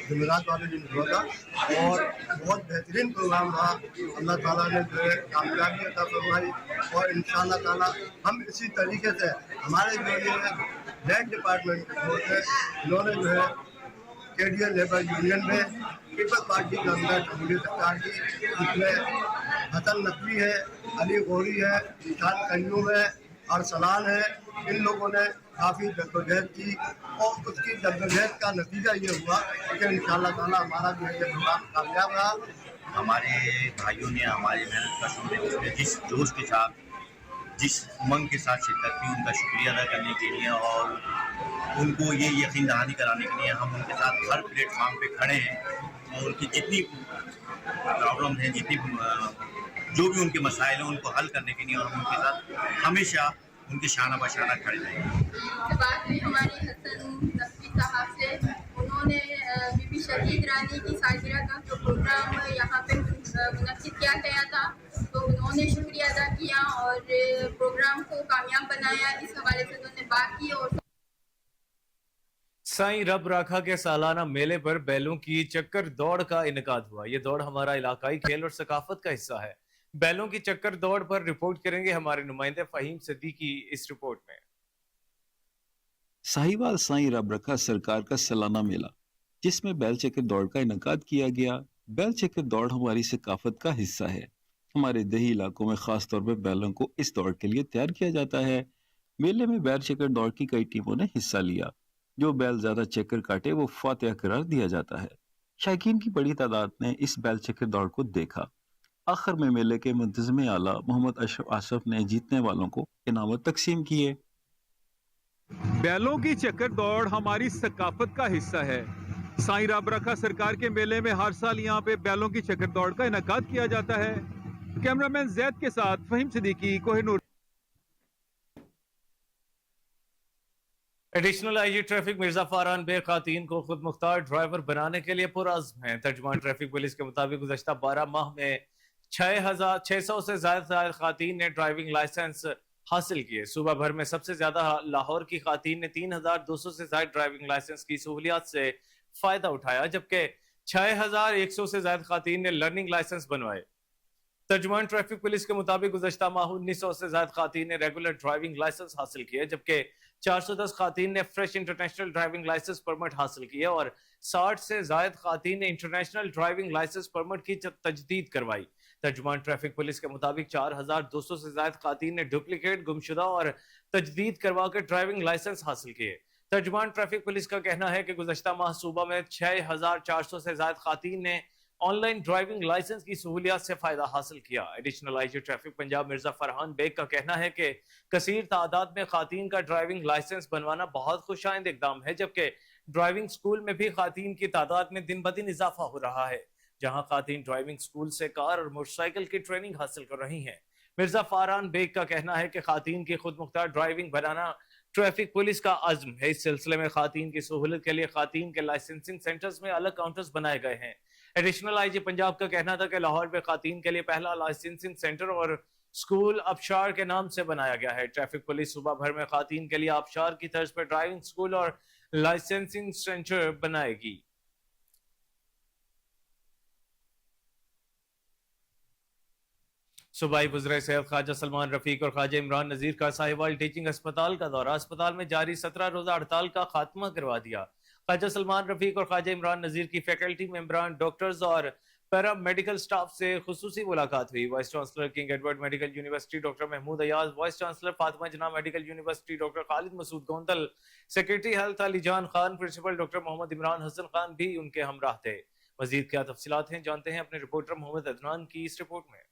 S12: जुमेरात वाले दिन हुआ था और बहुत बेहतरीन प्रोग्राम रहा। अल्लाह ताला ने जो है कामयाबी अता फरमाई और इंशाअल्लाह ताला हम इसी तरीके से हमारे जो ये लैंड डिपार्टमेंट है, इन्होंने जो है केडीए लेबर यूनियन में पीपल्स पार्टी के अंदर जमहूरियत सरकार की, जिसमें हसन नकवी है, अली गौरी है, निशान कन्यूम है और सलान है, इन लोगों ने काफ़ी जद्दोजहद की और उसकी जद्दोजहद का नतीजा ये हुआ कि इंशाअल्लाह ताला हमारा जो है ये प्रोग्राम कामयाब रहा।
S13: हमारे भाइयों ने, हमारे मेहनत कशों ने उसमें जिस जोश के साथ, जिस उमंग के साथ शिरकत की, उनका शुक्रिया अदा करने के लिए और उनको ये यकीन दहानी कराने के लिए हम उनके साथ हर प्लेटफार्म पे खड़े हैं और उनकी जितनी प्रॉब्लम है, जितनी जो भी उनके मसाइल हैं उनको हल करने के लिए और हम उनके साथ हमेशा उनके शाना बशाना खड़े रहेंगे।
S11: बात हुई हमारी हसन नकवी साहब से। उन्होंने बीबी शहीद रानी की सालगिरह का जो प्रोग्राम यहाँ पे मुनक्किद किया गया था, तो उन्होंने शुक्रिया अदा किया और प्रोग्राम को कामयाब बनाया। इस हवाले से उन्होंने बात की। और
S1: साईं रब राखा के सालाना मेले पर बैलों की चक्कर दौड़ का इनेकाद हुआ। ये दौड़ हमारा इलाकाई खेल और सकाफत का हिस्सा है। बैलों की चक्कर दौड़ पर रिपोर्ट करेंगे हमारे नुमाइंदे फहीम सिद्दीकी इस रिपोर्ट में।
S14: साहिवाल साईं रब रखा सरकार का सालाना मेला, जिसमें बैल चक्कर दौड़ का इनेकाद किया गया। बैल चक्कर दौड़ हमारी सकाफत का हिस्सा है। हमारे देही इलाकों में खास तौर पर बैलों को इस दौड़ के लिए तैयार किया जाता है। मेले में बैल चक्कर दौड़ की कई टीमों ने हिस्सा लिया। जो बैल ज्यादा चक्कर काटे वो फातिहा करार दिया जाता है। शायकीन की बड़ी तादाद ने इस बैल चक्कर दौड़ को देखा। आखिर में मेले के मुंतज़िम आला मोहम्मद अशरफ आसफ ने जीतने वालों को इनामत तकसीम किए।
S15: बैलों की चक्कर दौड़ हमारी सकाफत का हिस्सा है। साईं रब रखा सरकार के मेले में हर साल यहाँ पे बैलों की चक्कर दौड़ का इनेकाद किया जाता है। कैमरामैन जैद के साथ Faheem Siddiqui, Kohinoor.
S1: Additional IG traffic Mirza Faran Baig खातीन को खुद मुख्तार ड्राइवर बनाने के लिए पुरअज़्म है। तर्जुमान ट्रैफिक पुलिस के मुताबिक गुज़श्ता 12 माह में 6,600 से ज्यादा खातीन ने ड्राइविंग लाइसेंस हासिल किए। सूबा भर में सबसे ज्यादा लाहौर की खातीन ने 3,200 से ज्यादा ड्राइविंग लाइसेंस की सहूलियत से फायदा उठाया, जबकि 6,100 से ज्यादा खातीन ने लर्निंग लाइसेंस बनवाए। तर्जुमान ट्रैफिक पुलिस के मुताबिक गुज़श्ता माह 1900 से ज्यादा खातीन ने रेगुलर ड्राइविंग लाइसेंस हासिल किए, जबकि 410 खातीन ने fresh international driving licence permit हासिल किए और 60 से ज्यादा खातीन ने इंटरनेशनल ड्राइविंग लाइसेंस परमिट की तजदीद करवाई। तर्जुमान ट्रैफिक पुलिस के मुताबिक 4,200 से ज्यादा खातीन ने डुप्लीकेट, गुमशुदा और तजदीद करवा कर ड्राइविंग लाइसेंस हासिल किए। तर्जुमान ट्रैफिक पुलिस का कहना है कि गुज़श्ता माह सूबा में 6,400 से ज्यादा खातीन ने ऑनलाइन ड्राइविंग लाइसेंस की सहूलियत से फायदा हासिल किया। Additional IG traffic Punjab Mirza Farhan Baig का कहना है कि कसीर तादाद में खातीन का ड्राइविंग लाइसेंस बनवाना बहुत खुशाइंद इकदाम है, जबकि ड्राइविंग स्कूल में भी खातीन की तादाद में दिन ब दिन इजाफा हो रहा है, जहां खातीन ड्राइविंग स्कूल से कार और मोटरसाइकिल की ट्रेनिंग हासिल कर रही हैं। मिर्जा फरहान बेग का कहना है कि खातीन की खुद मुख्तार ड्राइविंग बनाना ट्रैफिक पुलिस का अज़्म है। इस सिलसिले में खातीन की सहूलत के लिए खातीन के लाइसेंसिंग सेंटर्स में अलग काउंटर्स बनाए गए हैं। एडिशनल आईजी पंजाब का कहना था कि लाहौर में खातीन के लिए पहला लाइसेंसिंग सेंटर और स्कूल आबशार के नाम से बनाया गया है। ट्रैफिक पुलिस सूबा भर में खातीन के लिए आबशार की तर्ज पर ड्राइविंग स्कूल और लाइसेंसिंग सेंटर बनाएगी। सूबाई वज़ीर सेहत ख्वाजा सलमान रफीक और ख्वाजा इमरान नज़ीर का साहिवाल टीचिंग अस्पताल का दौरा। अस्पताल में जारी 17 रोजा हड़ताल का खात्मा करवा दिया। ख्वाजा सलमान रफीक और ख्वाजा इमरान नज़ीर की फैकल्टी मेंबरान, डॉक्टर्स और पैरा मेडिकल स्टाफ से खुसूसी मुलाकात हुई। Vice chancellor King Edward Medical University doctor Mahmood Ayaz, vice chancellor Fatima Jinnah Medical University doctor Khalid Masood Gondal, secretary health Ali Jan Khan, principal doctor Mohammad Imran Hassan Khan भी उनके हमराह थे। मजीद क्या तफसीलात हैं जानते हैं अपने रिपोर्टर मोहम्मद अदनान की इस रिपोर्ट में।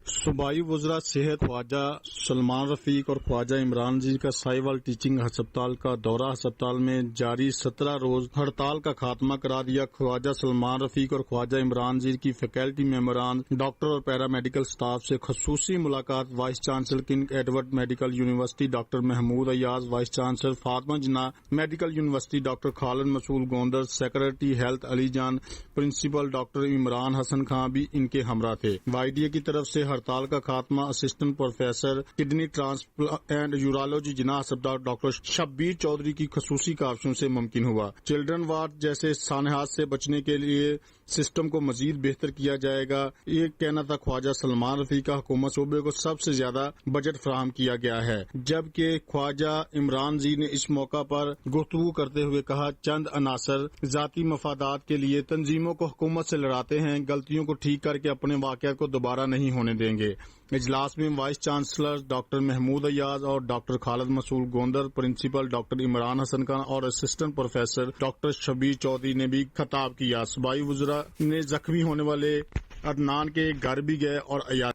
S16: सूबाई वज़रा सेहत ख्वाजा सलमान रफीक और ख्वाजा इमरान जी का साहिवाल टीचिंग अस्पताल का दौरा। अस्पताल में जारी 17 रोज हड़ताल का खात्मा करा दिया। ख्वाजा सलमान रफीक और ख्वाजा इमरान जी की फैकल्टी मेंबरान, डॉक्टर और पैरा मेडिकल स्टाफ से खसूसी मुलाकात। Vice chancellor King Edward Medical University doctor Mahmood Ayaz, vice chancellor Fatima Jinnah Medical University doctor Khalid Masood Gondal, secretary health Ali Jan, principal doctor Imran Hassan Khan भी इनके हमरा थे। वाईडीए की तरफ से हड़ताल का खात्मा assistant professor kidney transplant and urology Jinnah अस्पताल डॉक्टर शब्बीर चौधरी की खसूसी काविशों से मुमकिन हुआ। चिल्ड्रन वार्ड जैसे सानहात से बचने के लिए सिस्टम को मजीद बेहतर किया जाएगा, ये कहना था ख्वाजा सलमान रफी का। हुकूमत सूबे को सबसे ज्यादा बजट फराहम किया गया है, जबकि ख्वाजा इमरान जी ने इस मौका पर गुफ्तगू करते हुए कहा, चंद अनासर जाती मफादात के लिए तंजीमों को हुकूमत से लड़ाते हैं, गलतियों को ठीक करके अपने वाकयात को दोबारा नहीं होने देंगे। इजलास में vice chancellor doctor Mahmood Ayaz और doctor Khalid Masood Gondal, principal doctor Imran Hassan Khan और assistant professor doctor Shabbir Chaudhry ने भी खिताब किया। सूबाई वज़रा ने जख्मी होने वाले अदनान के घर भी गए और अयाज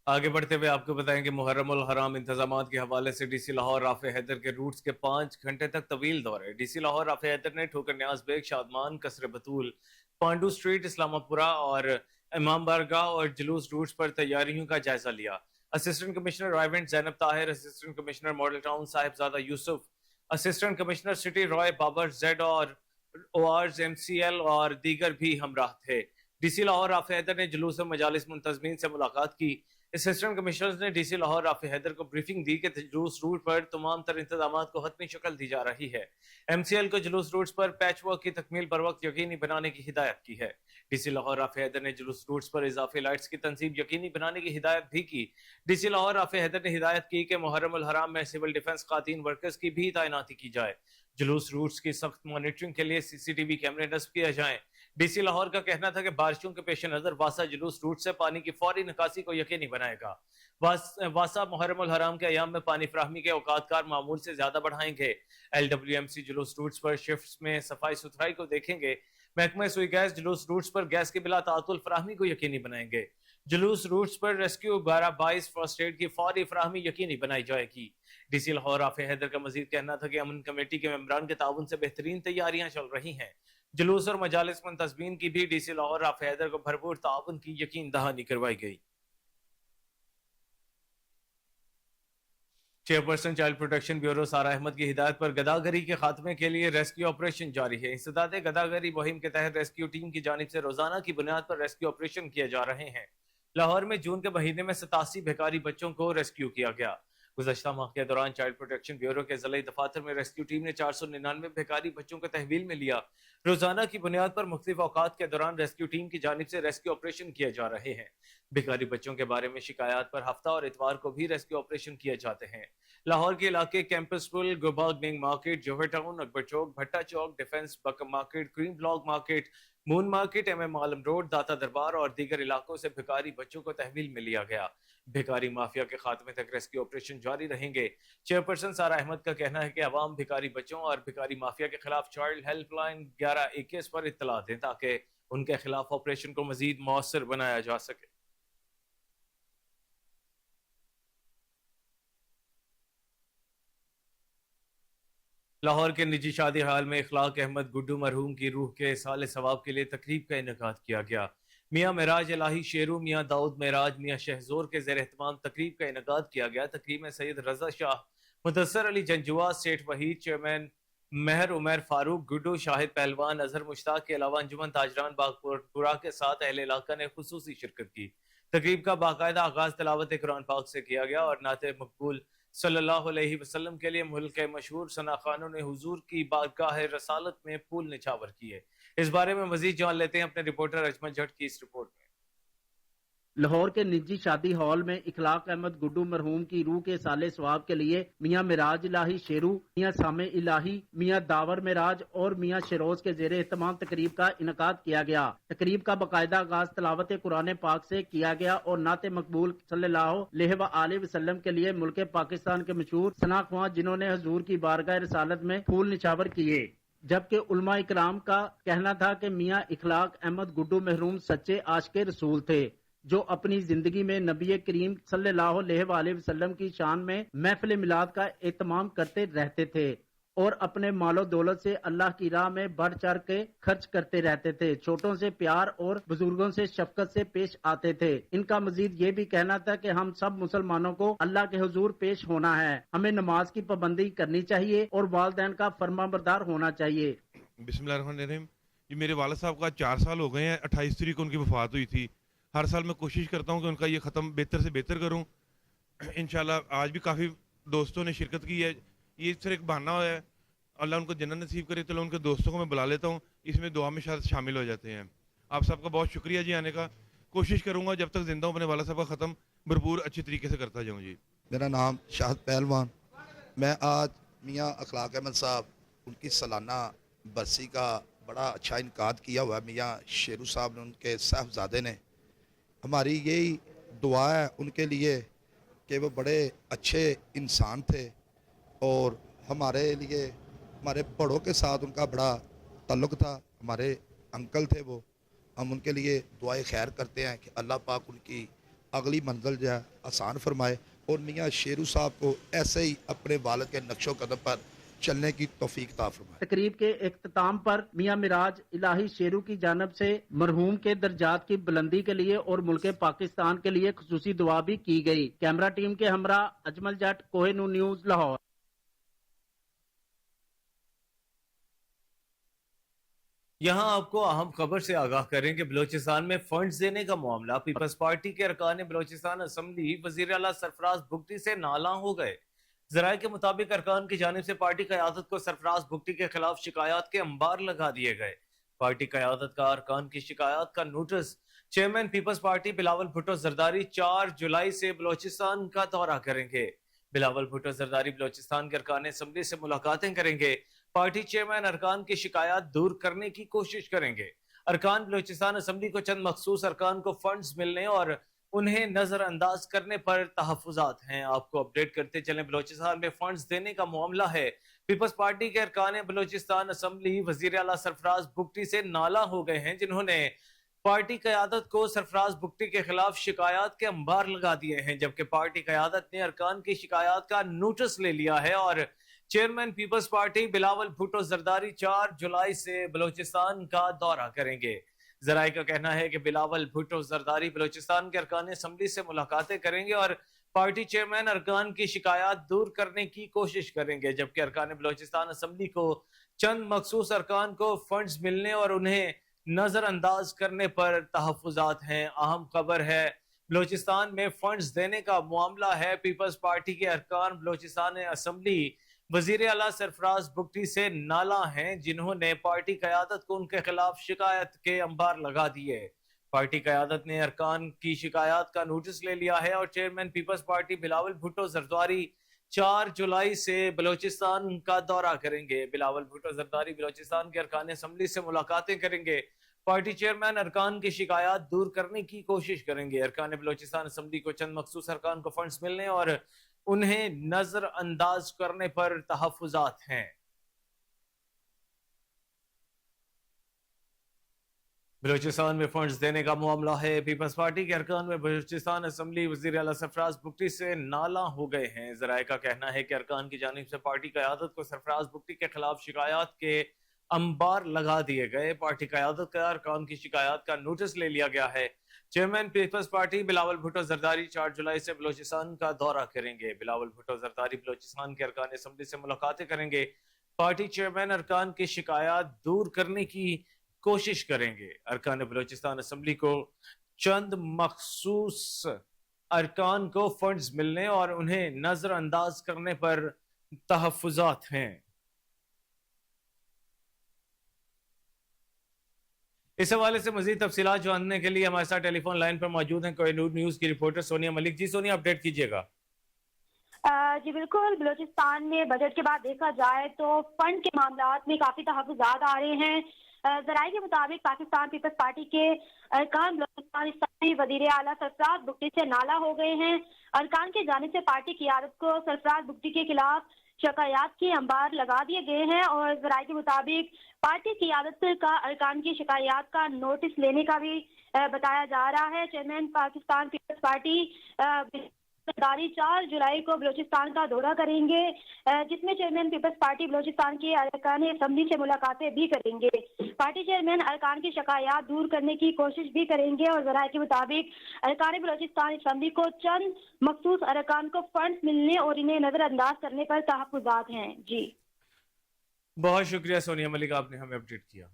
S1: आगे बढ़ते हुए आपको बताएं कि मुहर्रम उल हराम इंतजामात के हवाले से डीसी लाहौर राफे हैदर के रूट्स के 5 घंटे तक तवील दौरे। डीसी लाहौर राफे हैदर ने ठोकर न्याज बेग, शादमान, कसर बतूल, पांडू स्ट्रीट, इस्लामापुरा और इमाम बारगाह और जुलूस रूट्स पर तैयारियों का जायजा लिया। Assistant commissioner Raiwind Zainab Tahir, assistant commissioner Model Town Sahibzada Yousuf, assistant commissioner city Rai Babar Z और ORs MCL और दीगर भी हमराह थे। डीसी लाहौर राफे हैदर ने जुलूस मजालिस मुंतजमीन से मुलाकात की। असिस्टेंट कमिश्नर ने डीसी लाहौर राफे हैदर को ब्रीफिंग दी कि जुलूस रूट पर तमाम तर इंतजाम को हतमी शक्ल दी जा रही है। MCL को जुलूस रूट्स पर पैच वर्क की तकमील बर वक्त यकीनी बनाने की हिदायत की है। डीसी लाहौर राफे हैदर ने जुलूस रूट्स पर इजाफी लाइट्स की तंसीब यकीनी बनाने की हिदायत भी की। डीसी लाहौर राफे हैदर ने हिदायत की कि मुहर्रम उल हराम में सिविल डिफेंस खातीन वर्कर्स की भी तैनाती की जाए। जुलूस रूट्स की सख्त मॉनिटरिंग के लिए CCTV कैमरे नस्ब किए जाएं। डीसी लाहौर का कहना था कि बारिशों के पेश नजर वासा जुलूस रूट से पानी की फौरी निकासी को यकीनी बनाएगा। वासा मुहर्रम उल हराम के अयाम में पानी फराहमी के औकातकार मामूल से ज्यादा बढ़ाएंगे। LWMC जुलूस रूट्स पर शिफ्ट्स में सफाई सुथराई को देखेंगे। महकमा सुई गैस जुलूस रूट्स पर गैस की बिला तातुल फराहमी को यकीनी बनाएंगे। जुलूस रूट्स पर रेस्क्यू 12-22 फर्स्ट एड की फौरी फराहमी यकीनी बनाई जाएगी। डीसी लाहौर राफे हैदर का मजीद कहना था कि अमन कमेटी के मेंबरान के ताउन से बेहतरीन तैयारियां चल रही हैं। जुलूस और मजालिस मुंतजमीन की भी डीसी लाहौर राफे हैदर को भरपूर ताउन की यकीन दहानी करवाई गई। चेयरपर्सन चाइल्ड प्रोटेक्शन ब्यूरो सारा अहमद की हिदायत पर गदागरी के खात्मे के लिए रेस्क्यू ऑपरेशन जारी है। इंसदाद गदागरी मुहिम के तहत रेस्क्यू टीम की जानिब से रोजाना की बुनियाद पर रेस्क्यू ऑपरेशन किए जा रहे हैं। लाहौर में जून के महीने में 87 भिखारी बच्चों को रेस्क्यू किया गया। गुज़श्ता माह के दौरान चाइल्ड प्रोटेक्शन ब्यूरो के ज़िला दफातर में रेस्क्यू टीम ने 499 भिखारी बच्चों को तहवील में लिया। रोजाना की बुनियाद पर मुख्तलिफ औकात के दौरान रेस्क्यू टीम की जानिब से रेस्क्यू ऑपरेशन किए जा रहे हैं। भिखारी बच्चों के बारे में शिकायत पर हफ्ता और इतवार को भी रेस्क्यू ऑपरेशन किए जाते हैं। लाहौर के इलाके कैंपस पुल, गुलबाग मिंग Market, Johar Town, Akbar Chowk, Bhatta Chowk, Defence बकम मार्केट, क्रीम Block Market, Moon Market, MM Alam Road, Data Darbar और दीगर इलाकों से भिखारी बच्चों को तहवील में लिया गया। भिखारी माफिया के खात्मे तक रेस्क्यू ऑपरेशन जारी रहेंगे। चेयरपर्सन सारा अहमद का कहना है कि अवाम भिखारी बच्चों और भिखारी माफिया के खिलाफ चाइल्ड हेल्पलाइन 1121 पर इत्तला दें ताकि उनके खिलाफ ऑपरेशन को मजीद मौसर बनाया जा सके। लाहौर के निजी शादी हाल में इखलाक अहमद गुड्डू मरहूम की रूह के साले सवाब के लिए तकरीब का इनेकाद किया गया। मियाँ मेराज इलाही शेरू, मियाँ दाऊद मेराज, मियाँ शहजोर के ज़ेर एहतमाम तकरीब का इनेकाद किया गया। तकरीब में सैयद रजा शाह, मुदस्सर अली जंजुआ, सेठ वहीद, चेयरमैन महर उमर फारूक, गुड्डू, शाहिद पहलवान, अजहर मुश्ताक के अलावा अंजुमन ताजरान बागपुरा के साथ अहले इलाका ने खुसूसी शिरकत की। तकरीब का बाकायदा आगाज तिलावत कुरान पाक से किया गया और नाते मकबूल सल्लल्लाहु अलैहि वसल्लम के लिए मुल्क के मशहूर सना खानों ने हुजूर की बारगाह रसालत में फूल निछावर किए। इस बारे में मजीद जान लेते हैं अपने रिपोर्टर अजमल जट की इस रिपोर्ट में।
S17: लाहौर के निजी शादी हॉल में इखलाक अहमद गुड्डू मरहूम की रूह के साले सवाब के लिए मियाँ मिराज इलाही शेरू, मियाँ सामे इलाही, मियाँ दावर मिराज और मियाँ शरोज के जेरे एहतमाम तकरीब का इनकाद किया गया। तकरीब का बाकायदा आगाज तिलावत कुरान पाक से किया गया और नाते मकबूल सल्लल्लाहु अलैहि वसल्लम के लिए मुल्क पाकिस्तान के मशहूर सना ख्वां जिन्होंने हुजूर की बारगाह रसालत में फूल निछावर किए। जबकि उलमा इकराम का कहना था कि मियाँ इखलाक अहमद गुड्डू मरहूम सच्चे आशिक़े रसूल थे जो अपनी जिंदगी में नबी करीम सल्लल्लाहु अलैहि वसल्लम की शान में महफिल मिलाद का एहतमाम करते रहते थे और अपने मालो दौलत से अल्लाह की राह में बढ़ चढ़ के खर्च करते रहते थे। छोटों से प्यार और बुजुर्गों से शफकत से पेश आते थे। इनका मजीद ये भी कहना था कि हम सब मुसलमानों को अल्लाह के हुजूर पेश होना है, हमें नमाज की पाबंदी करनी चाहिए और वालिदैन का फरमाबरदार होना चाहिए।
S18: बिस्मिल्लाहिर्रहमानिर्रहीम। ये मेरे वालिद साहब का 4 साल हो गए हैं। 28 तारीख को उनकी वफात हुई थी। हर साल मैं कोशिश करता हूँ कि उनका ये ख़त्म बेहतर से बेहतर करूँ। इंशाल्लाह आज भी काफ़ी दोस्तों ने शिरकत की है। ये सिर्फ एक बहाना है, अल्लाह उनको जन्नत नसीब करे। तो उनके दोस्तों को मैं बुला लेता हूँ, इसमें दुआ में शायद शामिल हो जाते हैं। आप सबका बहुत शुक्रिया जी आने का। कोशिश करूँगा जब तक जिंदा हूँ अपने वाला साहब का ख़त्म भरपूर अच्छी तरीके से करता जाऊँ जी।
S19: मेरा नाम शाहिद पहलवान। मैं आज मियाँ अखलाक अहमद साहब उनकी सालाना बरसी का बड़ा अच्छा इनकाद किया हुआ है। मियाँ शेरू साहब ने, उनके साहबजादे ने। हमारी यही दुआ है उनके लिए कि वो बड़े अच्छे इंसान थे और हमारे लिए हमारे बड़ों के साथ उनका बड़ा ताल्लुक़ था। हमारे अंकल थे वो। हम उनके लिए दुआएं खैर करते हैं कि अल्लाह पाक उनकी अगली मंजिल जो है आसान फरमाए और मियाँ शेरू साहब को ऐसे ही अपने वालिद के नक्शो कदम पर चलने की तौफीक अता फरमाए।
S17: तकरीब के इख्तिताम पर मियां मिराज इलाही शेरू की जानब से मरहूम के दर्जात की बुलंदी के लिए और मुल्क पाकिस्तान के लिए खुसूसी दुआ भी की गई। कैमरा टीम के हमरा अजमल जट, कोहिनूर न्यूज, लाहौर।
S1: यहाँ आपको अहम खबर से आगाह करें कि बलोचिस्तान में फंड्स देने का मामला, पीपल्स पार्टी के अरकान बलोचिस्तान असम्बली वजीर आला सरफराज भुगटी से नाला हो गए। जराये के मुताबिक अरकान की जानिब से पार्टी क़यादत को सरफराज भुगटी के खिलाफ शिकायत के अंबार लगा दिए गए। पार्टी क़यादत का अरकान की शिकायत का नोटिस चेयरमैन पीपल्स पार्टी बिलावल भुट्टो जरदारी 4 जुलाई से बलोचिस्तान का दौरा करेंगे। बिलावल भुट्टो जरदारी बलोचिस्तान के अरकान असम्बली से मुलाकातें करेंगे। पार्टी चेयरमैन अरकान की शिकायत दूर करने की कोशिश करेंगे। अरकान बलोचिस्तान असम्बली को चंद मखसूस अरकान को फंड्स मिलने और उन्हें नजरअंदाज करने पर तहफुजात हैं। आपको अपडेट करते चलें, बलोचिस्तान में फंड्स देने का मामला है। पीपल्स पार्टी के अरकान बलोचिस्तान असम्बली वजीर आला सरफराज भुगटी से नाला हो गए हैं, जिन्होंने पार्टी क़यादत को सरफराज भुगटी के खिलाफ शिकायत के अंबार लगा दिए हैं, जबकि पार्टी क़यादत ने अरकान की शिकायत का नोटिस ले लिया है और चेयरमैन पीपल्स पार्टी बिलावल भुट्टो जरदारी 4 जुलाई से बलोचिस्तान का दौरा करेंगे। जराये का कहना है कि बिलावल भुट्टो जरदारी बलोचिस्तान के अरकान असम्बली से मुलाकातें करेंगे और पार्टी चेयरमैन अरकान की शिकायत दूर करने की कोशिश करेंगे, जबकि अरकान बलोचिस्तान असम्बली को चंद मखसूस अरकान को फंड्स मिलने और उन्हें नजरअंदाज करने पर तहफुजात हैं। अहम खबर है, बलोचिस्तान में फंड्स देने का मामला है। पीपल्स पार्टी के अरकान बलोचिस्तान असम्बली वजीर आला सरफराज भुगटी से नाला हैं, जिन्होंने पार्टी क़यादत को उनके खिलाफ शिकायत के अंबार लगा दिए। पार्टी क़यादत ने अरकान की शिकायत का नोटिस ले लिया है और चेयरमैन पीपल्स पार्टी बिलावल भुट्टो जरदारी 4 जुलाई से बलोचिस्तान का दौरा करेंगे। बिलावल भुट्टो जरदारी बलोचिस्तान के अरकान असम्बली से मुलाकातें करेंगे। पार्टी चेयरमैन अरकान की शिकायत दूर करने की कोशिश करेंगे। अरकान बलोचिस्तान असम्बली को चंद मखसूस अरकान को फंड्स मिलने और उन्हें नजरअंदाज करने पर तहफुजात हैं। बलूचिस्तान में फंड्स देने का मामला है। पीपल्स पार्टी के अरकान में बलूचिस्तान असम्बली वजीर आला सरफराज भुगटी से नाला हो गए हैं। जराये का कहना है कि अरकान की जानिब से पार्टी क़यादत को सरफराज भुगटी के खिलाफ शिकायत के अंबार लगा दिए गए। पार्टी क़यादत का अरकान की शिकायत का नोटिस ले लिया गया है। चेयरमैन पीपल्स पार्टी बिलावल भुट्टो जरदारी 4 जुलाई से बलूचिस्तान का दौरा करेंगे। बिलावल भुट्टो जरदारी बलूचिस्तान के अरकान असम्बली से मुलाकातें करेंगे। पार्टी चेयरमैन अरकान की शिकायत दूर करने की कोशिश करेंगे। अरकान बलूचिस्तान असम्बली को चंद मखसूस अरकान को फंड्स मिलने और उन्हें नजरअंदाज करने पर तहफुजात हैं। इस हवाले से मजीद तफसीलात जानने के लिए हमारे साथ टेलीफोन लाइन पर मौजूद हैं कोहिनूर न्यूज की रिपोर्टर सोनिया मलिक। जी सोनिया, अपडेट कीजिएगा।
S20: जी बिल्कुल, बलूचिस्तान में बजट के बाद देखा जाए तो फंड के मामलात में काफी तहफुजात आ रहे हैं। जराये के मुताबिक पाकिस्तान पीपल्स पार्टी के अरकान बलूचिस्तान वजीर आला सरफराज भुगटी से नाला हो गए हैं। अरकान की जानिब से पार्टी की आदत को सरफराज भुगटी के खिलाफ शिकायत के अंबार लगा दिए गए हैं और जराये के मुताबिक पार्टी की आदत का अरकान की शिकायत का नोटिस लेने का भी बताया जा रहा है। चेयरमैन पाकिस्तान पीपल्स पार्टी जरदारी 4 जुलाई को बलूचिस्तान का दौरा करेंगे, जिसमें चेयरमैन पीपल्स पार्टी बलूचिस्तान के अरकान असम्बली से मुलाकातें भी करेंगे। पार्टी चेयरमैन अरकान की शिकायत दूर करने की कोशिश भी करेंगे और जराये के मुताबिक अरकान बलूचिस्तान असम्बली को चंद मखसूस अरकान को फंड मिलने और इन्हें नजरअंदाज करने पर तहफुजात हैं। जी
S1: बहुत शुक्रिया सोनिया मलिक, आपने हमें अपडेट किया।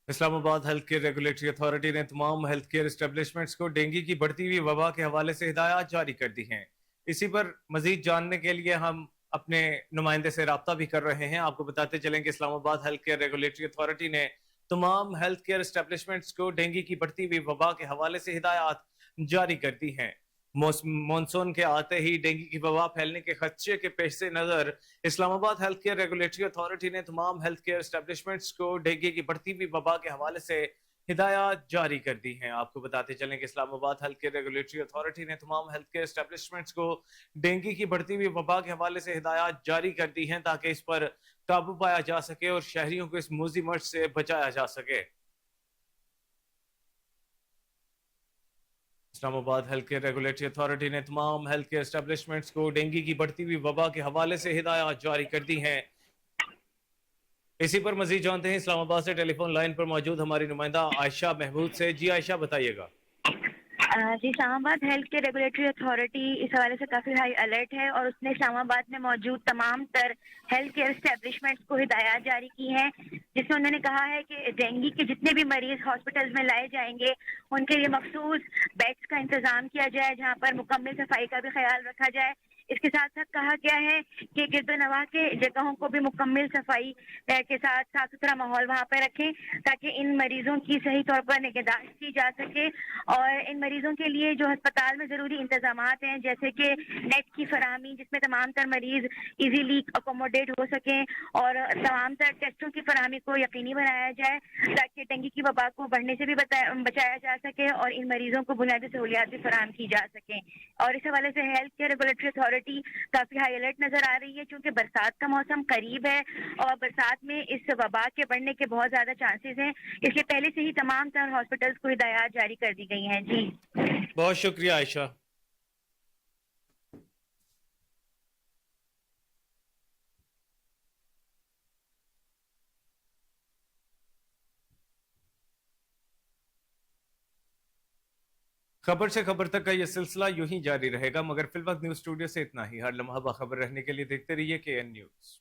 S1: Islamabad Health Care Regulatory authority ने तमाम हेल्थ केयर एस्टेब्लिशमेंट्स को डेंगू की बढ़ती हुई वबा के हवाले से हिदायत जारी कर दी हैं। इसी पर मजीद जानने के लिए हम अपने नुमाइंदे से रब्ता भी कर रहे हैं। आपको बताते चलें कि Islamabad Health Care Regulatory authority ने तमाम हेल्थ केयर एस्टेब्लिशमेंट्स को डेंगू की बढ़ती हुई वबा के हवाले से हिदायत जारी कर दी हैं। मॉनसून के आते ही डेंगू की वबा फैलने के खदशे के पेश नजर Islamabad Health Care Regulatory authority ने तमाम हेल्थ केयर एस्टेब्लिशमेंट्स को डेंगू की बढ़ती हुई वबा के हवाले से हिदायत जारी कर दी हैं। आपको बताते चलें कि Islamabad Health Care Regulatory authority ने तमाम हेल्थ केयर एस्टेब्लिशमेंट्स को डेंगू की बढ़ती हुई वबा के हवाले से हिदायत जारी कर दी हैं ताकि इस पर काबू पाया जा सके और शहरियों को इस मूजी मर्ज से बचाया जा सके। Islamabad Health Care Regulatory authority ने तमाम हेल्थ केयर एस्टेब्लिशमेंट्स को डेंगू की बढ़ती हुई वबा के हवाले से हिदायत जारी कर दी हैं। इसी पर मजीद जानते हैं इस्लामाबाद से टेलीफोन लाइन पर मौजूद हमारी नुमाइंदा आयशा महमूद से। जी आयशा, बताइएगा।
S20: जी, Islamabad Health Care Regulatory Authority इस हवाले से काफ़ी हाई अलर्ट है और उसने इस्लामाबाद में मौजूद तमाम तर हेल्थ केयर एस्टेब्लिशमेंट्स को हिदायत जारी की हैं, जिसमें उन्होंने कहा है कि डेंगू के जितने भी मरीज हॉस्पिटल्स में लाए जाएंगे उनके लिए मखसूस बेड्स का इंतजाम किया जाए, जहां पर मुकम्मल सफाई का भी ख्याल रखा जाए। इसके साथ साथ कहा गया है कि गिरदो नवाह के जगहों को भी मुकम्मल सफाई के साथ साफ सुथरा माहौल वहाँ पर रखें, ताकि इन मरीजों की सही तौर पर निगहदाश्त की जा सके और इन मरीजों के लिए जो अस्पताल में ज़रूरी इंतजाम हैं, जैसे कि नेट की फराहमी जिसमें तमाम तर मरीज इजीली अकोमोडेट हो सकें और तमाम तर टेस्टों की फराहमी को यकीनी बनाया जाए, ताकि डेंगू की वबा को बढ़ने से भी बचाया जा सके और इन मरीजों को बुनियादी सहूलियात भी फराहम की जा सकें। और इस हवाले से हेल्थ केयर रेगुलेटरी अथॉरिटी काफी हाई अलर्ट नजर आ रही है, क्योंकि बरसात का मौसम करीब है और बरसात में इस वबा के बढ़ने के बहुत ज्यादा चांसेस हैं, इसलिए पहले से ही तमाम तरह हॉस्पिटल्स को हिदायत जारी कर दी गई हैं। जी,
S1: बहुत शुक्रिया आयशा। खबर से खबर तक का यह सिलसिला यूं ही जारी रहेगा, मगर फिलवक्त न्यूज स्टूडियो से इतना ही। हर लम्हा बाखबर रहने के लिए देखते रहिए KN न्यूज।